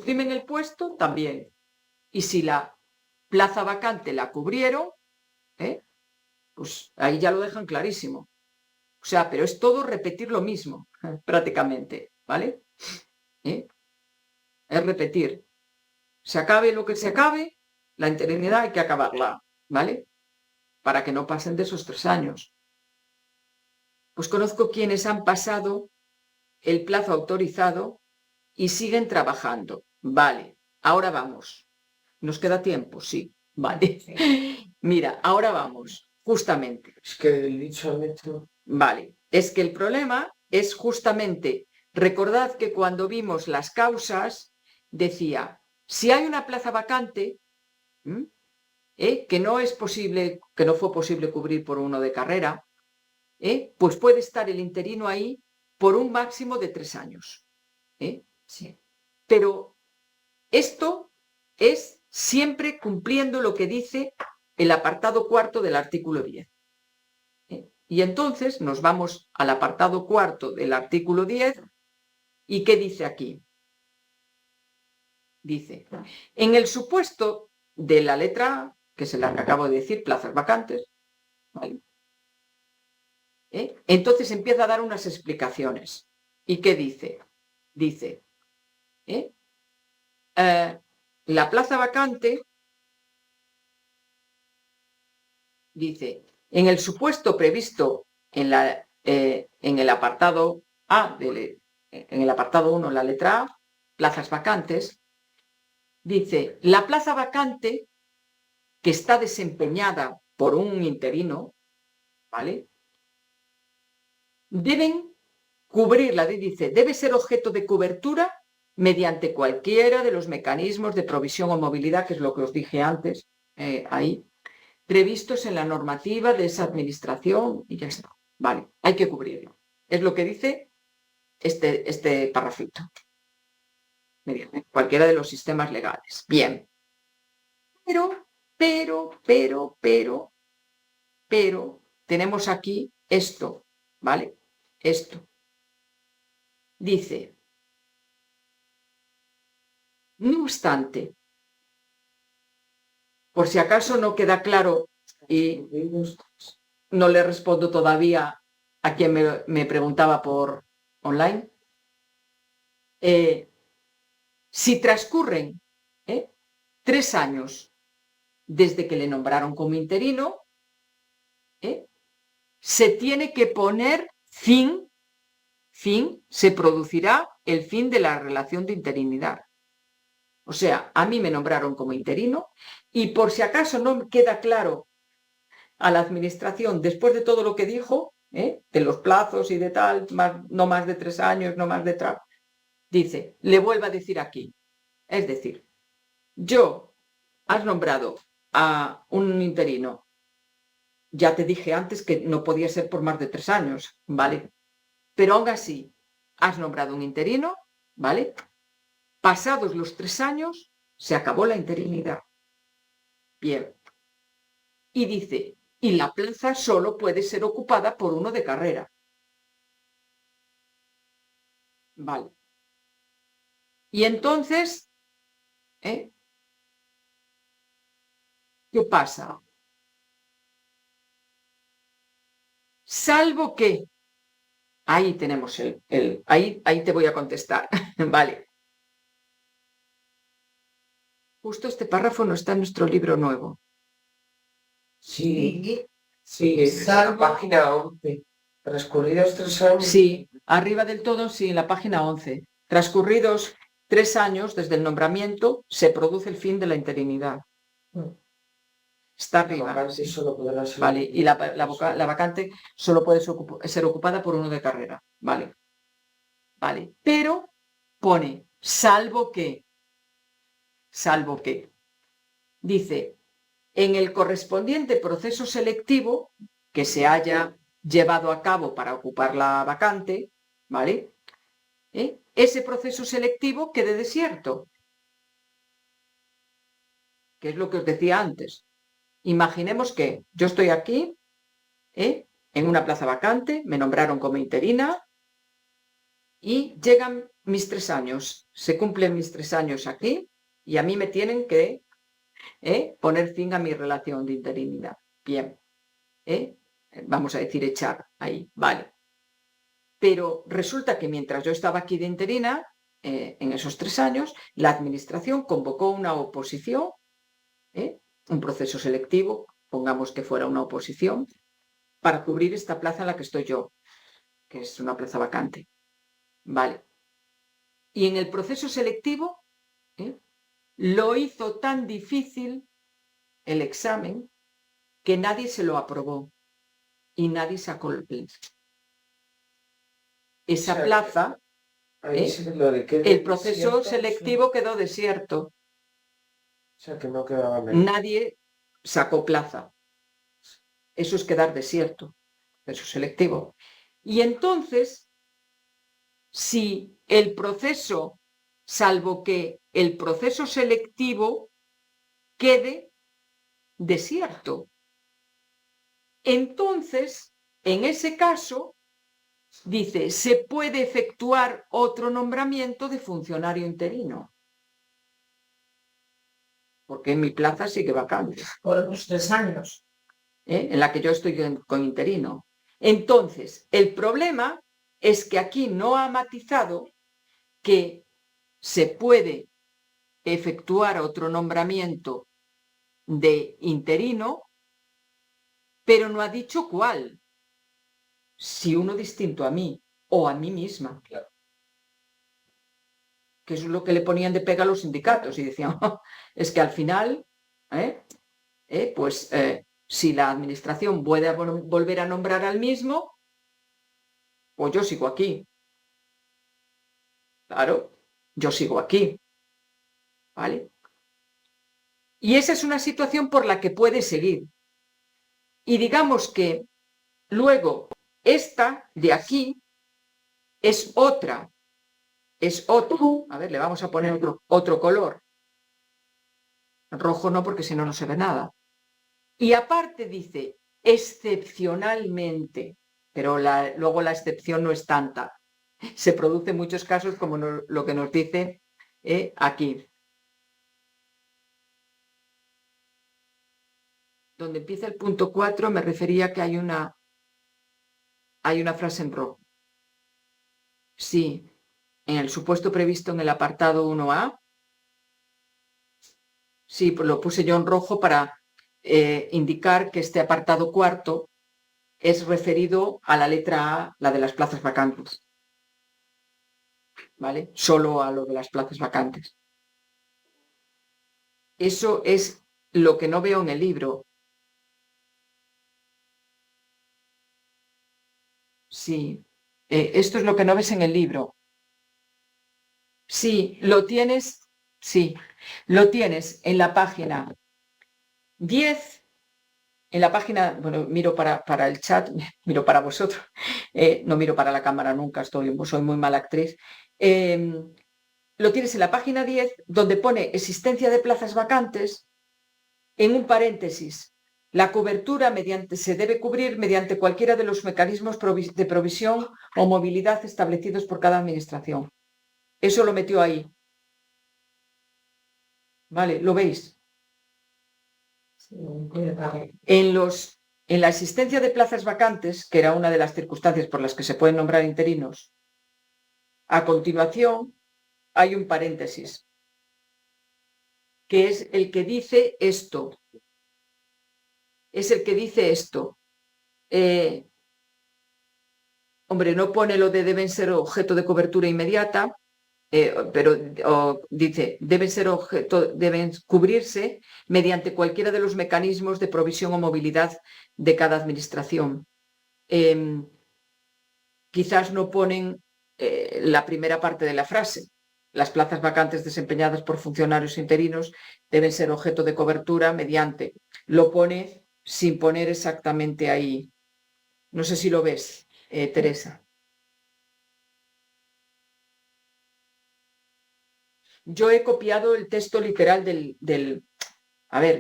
suprimen el puesto, también. Y si la plaza vacante la cubrieron, pues ahí ya lo dejan clarísimo. O sea, pero es todo repetir lo mismo, prácticamente, ¿vale? Es repetir. Se acabe lo que se acabe, la interinidad hay que acabarla, ¿vale? Para que no pasen de esos 3 años. Pues conozco quienes han pasado el plazo autorizado y siguen trabajando. Vale, ahora vamos. ¿Nos queda tiempo? Sí, vale. Mira, ahora vamos, justamente. Es que el dicho al hecho. Vale, es que el problema es justamente, recordad que cuando vimos las causas, decía, si hay una plaza vacante, que no es posible, que no fue posible cubrir por uno de carrera, pues puede estar el interino ahí por un máximo de 3 años. Sí. Pero esto es siempre cumpliendo lo que dice el apartado 4 del artículo 10. Y entonces nos vamos al apartado 4 del artículo 10. ¿Y qué dice aquí? Dice, en el supuesto de la letra A, que es la que acabo de decir, plazas vacantes, ¿vale? Entonces empieza a dar unas explicaciones. ¿Y qué dice? Dice, la plaza vacante, dice, en el supuesto previsto en el apartado A, en el apartado 1, la letra A, plazas vacantes, dice, la plaza vacante que está desempeñada por un interino, ¿vale? Deben cubrirla, dice, debe ser objeto de cobertura mediante cualquiera de los mecanismos de provisión o movilidad, que es lo que os dije antes, ahí, previstos en la normativa de esa administración y ya está. Vale, hay que cubrirlo. Es lo que dice este parrafito. Mediante cualquiera de los sistemas legales. Bien. Pero, tenemos aquí esto, ¿vale? Esto. Dice, no obstante, por si acaso no queda claro y no le respondo todavía a quien me preguntaba por online, si transcurren 3 años desde que le nombraron como interino, se tiene que poner fin, se producirá el fin de la relación de interinidad. O sea, a mí me nombraron como interino y por si acaso no queda claro a la administración, después de todo lo que dijo, de los plazos y de tal, no más de 3 años, no más de tal, dice, le vuelvo a decir aquí. Es decir, has nombrado a un interino, ya te dije antes que no podía ser por más de 3 años, ¿vale? Pero aún así, has nombrado un interino, ¿vale? Pasados los 3 años, se acabó la interinidad. Bien. Y dice, y la plaza solo puede ser ocupada por uno de carrera. Vale. Y entonces, ¿qué pasa? Salvo que, ahí tenemos ahí te voy a contestar, vale. Justo este párrafo no está en nuestro libro nuevo. Sí, está en la página 11. Transcurridos 3 años. Sí, arriba del todo, sí, en la página 11. Transcurridos 3 años desde el nombramiento, se produce el fin de la interinidad. Está arriba. Vale, y la vacante solo puede ser ocupada por uno de carrera. Vale. Vale, pero pone, salvo que, dice, en el correspondiente proceso selectivo que se haya llevado a cabo para ocupar la vacante, ¿vale? Ese proceso selectivo quede desierto, que es lo que os decía antes. Imaginemos que yo estoy aquí, en una plaza vacante, me nombraron como interina y llegan mis 3 años, se cumplen mis 3 años aquí y a mí me tienen que poner fin a mi relación de interinidad. Bien, vamos a decir echar ahí, vale. Pero resulta que mientras yo estaba aquí de interina, en esos 3 años, la administración convocó una oposición, un proceso selectivo, pongamos que fuera una oposición, para cubrir esta plaza en la que estoy yo, que es una plaza vacante. Vale. Y en el proceso selectivo lo hizo tan difícil el examen que nadie se lo aprobó y nadie sacó el plaza. Esa plaza, el proceso selectivo quedó desierto. O sea, que no quedaba menos. Nadie sacó plaza. Eso es quedar desierto, proceso selectivo. Y entonces, si el proceso, salvo que el proceso selectivo quede desierto, entonces, en ese caso, dice, se puede efectuar otro nombramiento de funcionario interino. Porque mi plaza sigue vacante. Por los 3 años. En la que yo estoy con interino. Entonces, el problema es que aquí no ha matizado que se puede efectuar otro nombramiento de interino, pero no ha dicho cuál. Si uno distinto a mí o a mí misma. Claro. Que eso es lo que le ponían de pega a los sindicatos y decían, es que al final, si la administración puede volver a nombrar al mismo, pues yo sigo aquí. Claro, yo sigo aquí. ¿Vale? Y esa es una situación por la que puede seguir. Y digamos que luego esta de aquí es otra. Es otro. A ver, le vamos a poner otro color. Rojo no, porque si no, no se ve nada. Y aparte dice, excepcionalmente, pero luego la excepción no es tanta. Se produce en muchos casos como lo que nos dice aquí. Donde empieza el punto 4 me refería que hay una frase en rojo. Sí, en el supuesto previsto en el apartado 1A. Sí, pues lo puse yo en rojo para indicar que este apartado cuarto es referido a la letra A, la de las plazas vacantes. ¿Vale? Solo a lo de las plazas vacantes. Eso es lo que no veo en el libro. Sí, esto es lo que no ves en el libro. Sí, lo tienes, sí, lo tienes en la página 10, en la página, bueno, miro para el chat, miro para vosotros, no miro para la cámara nunca, soy muy mala actriz. Lo tienes en la página 10, donde pone existencia de plazas vacantes, en un paréntesis. La cobertura se debe cubrir mediante cualquiera de los mecanismos de provisión o movilidad establecidos por cada administración. Eso lo metió ahí. ¿Vale? ¿Lo veis? En la existencia de plazas vacantes, que era una de las circunstancias por las que se pueden nombrar interinos, a continuación hay un paréntesis, que es el que dice esto. Es el que dice esto. Hombre, no pone lo de deben ser objeto de cobertura inmediata, pero dice, deben cubrirse mediante cualquiera de los mecanismos de provisión o movilidad de cada administración. Quizás no ponen la primera parte de la frase. Las plazas vacantes desempeñadas por funcionarios interinos deben ser objeto de cobertura mediante. Lo pone sin poner exactamente ahí. No sé si lo ves, Teresa. Yo he copiado el texto literal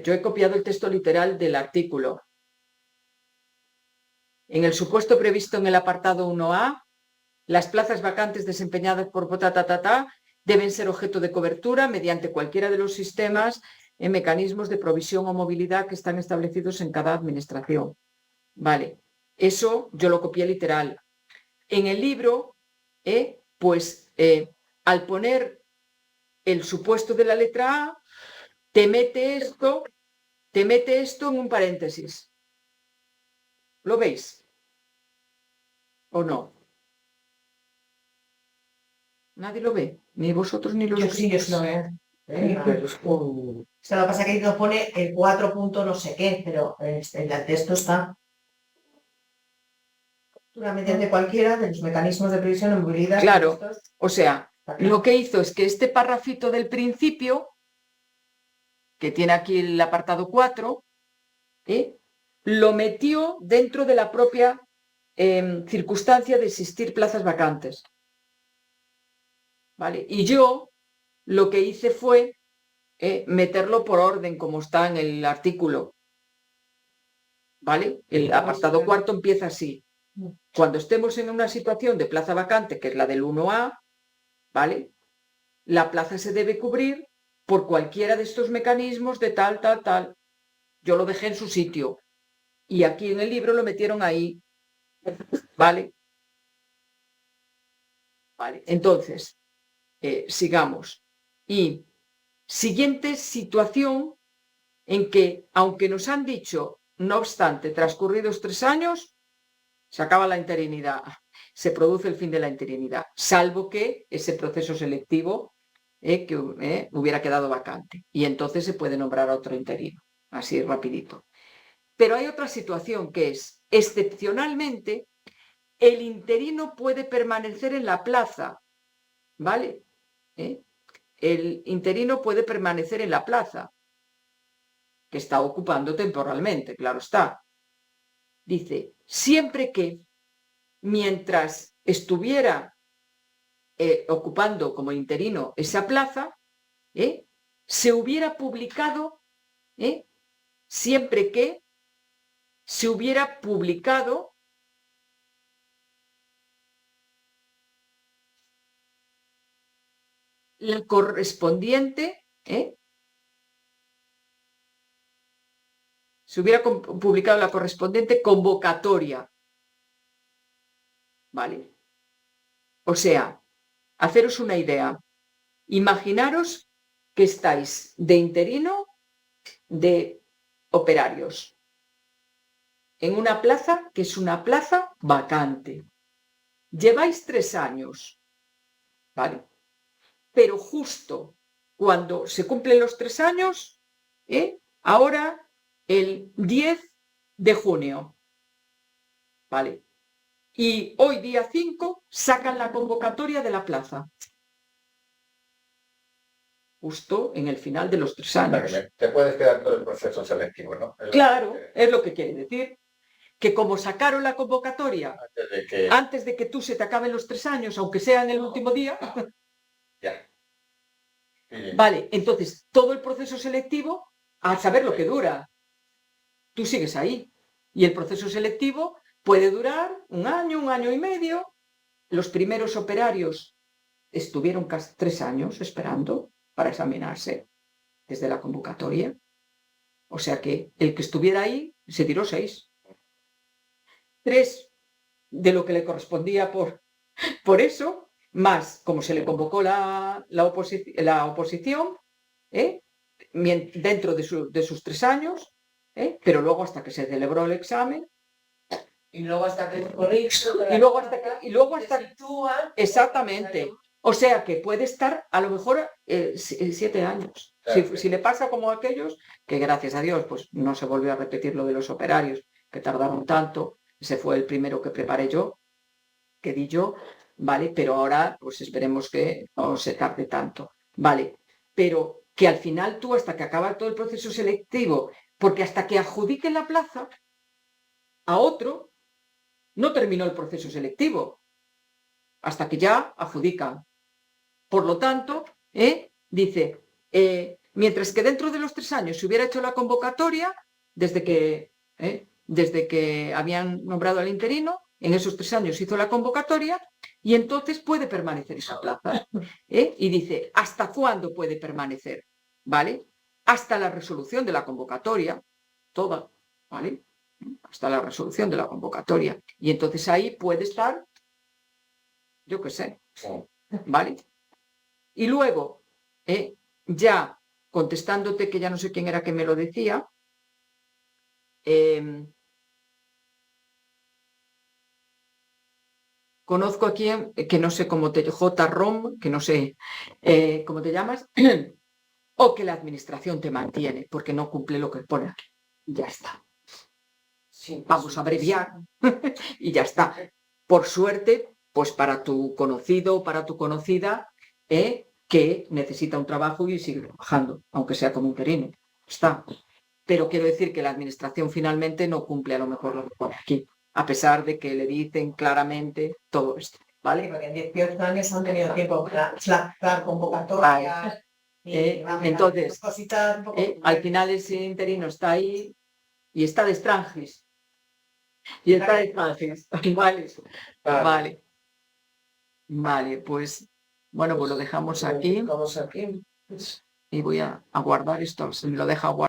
yo he copiado el texto literal del artículo. En el supuesto previsto en el apartado 1A, Las plazas vacantes desempeñadas por deben ser objeto de cobertura mediante cualquiera de los sistemas en mecanismos de provisión o movilidad que están establecidos en cada administración. Vale, eso yo lo copié literal. En el libro, al poner el supuesto de la letra A, te mete esto en un paréntesis. ¿Lo veis? ¿O no? ¿Nadie lo ve? Ni vosotros ni los... Yo sí lo veo. O sea, lo que pasa es que no pone el 4 punto no sé qué, pero en el texto está. Mediante cualquiera de los mecanismos de previsión en movilidad. Claro, o sea, lo que hizo es que este párrafito del principio, que tiene aquí el apartado 4, lo metió dentro de la propia circunstancia de existir plazas vacantes. ¿Vale? Y yo lo que hice fue meterlo por orden, como está en el artículo. ¿Vale? El apartado 4 empieza así. Cuando estemos en una situación de plaza vacante, que es la del 1A, ¿vale? La plaza se debe cubrir por cualquiera de estos mecanismos de tal, tal, tal. Yo lo dejé en su sitio. Y aquí en el libro lo metieron ahí. ¿Vale? Vale. Entonces, sigamos. Y siguiente situación en que, aunque nos han dicho, no obstante, transcurridos 3 años, se acaba la interinidad, se produce el fin de la interinidad, salvo que ese proceso selectivo hubiera quedado vacante. Y entonces se puede nombrar a otro interino, así rapidito. Pero hay otra situación que es, excepcionalmente, el interino puede permanecer en la plaza, ¿vale? El interino puede permanecer en la plaza, que está ocupando temporalmente, claro está. Dice, siempre que mientras estuviera ocupando como interino esa plaza, se hubiera publicado, siempre que se hubiera publicado la correspondiente, se hubiera publicado la correspondiente convocatoria. ¿Vale? O sea, haceros una idea. Imaginaros que estáis de interino de operarios en una plaza que es una plaza vacante. Lleváis 3 años, ¿vale? Pero justo cuando se cumplen los 3 años, ahora el 10 de junio, ¿vale? Y hoy, día 5, sacan la convocatoria de la plaza. Justo en el final de los 3 años. Te puedes quedar todo el proceso selectivo, ¿no? Claro, es lo que quiere decir. Que como sacaron la convocatoria antes de que tú se te acaben los 3 años, aunque sea en el último día, ya. Vale, entonces todo el proceso selectivo, al saber lo que dura, tú sigues ahí. Y el proceso selectivo puede durar 1 año, 1 año y medio. Los primeros operarios estuvieron casi 3 años esperando para examinarse desde la convocatoria. O sea que el que estuviera ahí se tiró 6. 3 de lo que le correspondía por eso, más como se le convocó la oposición, dentro de sus 3 años, pero luego hasta que se celebró el examen. Y luego hasta que corrijo. Y luego hasta exactamente. O sea que puede estar a lo mejor 7 años. Claro. Si le pasa como a aquellos, que gracias a Dios pues no se volvió a repetir lo de los operarios, que tardaron tanto. Ese fue el primero que preparé yo, que di yo, ¿vale? Pero ahora pues esperemos que no se tarde tanto, ¿vale? Pero que al final tú, hasta que acaba todo el proceso selectivo, porque hasta que adjudiquen la plaza a otro, no terminó el proceso selectivo, hasta que ya adjudican. Por lo tanto, dice, mientras que dentro de los 3 años se hubiera hecho la convocatoria, desde que habían nombrado al interino, en esos 3 años hizo la convocatoria, Y entonces puede permanecer esa plaza. Y dice, ¿hasta cuándo puede permanecer? ¿Vale? Hasta la resolución de la convocatoria, toda, ¿vale? Hasta la resolución de la convocatoria. Y entonces ahí puede estar, yo qué sé, ¿vale? Y luego, ya contestándote, que ya no sé quién era que me lo decía, conozco a quien, que no sé cómo te, J-ROM, que no sé cómo te llamas, o que la administración te mantiene porque no cumple lo que pone aquí. Ya está. Sí, Vamos a abreviar y ya está. Por suerte, pues para tu conocido o para tu conocida, que necesita un trabajo y sigue trabajando, aunque sea como interino. Está. Pero quiero decir que la administración finalmente no cumple a lo mejor lo que pone aquí, a pesar de que le dicen claramente todo esto, ¿vale? Porque en 18 años han tenido tiempo para lanzar convocatorias. Entonces, cositas un poco al final ese interino está ahí y está de extranjis. Y está de extranjis. Vale. Vale, pues bueno, pues lo dejamos aquí Vamos aquí. y voy a guardar esto, se me lo deja guardar.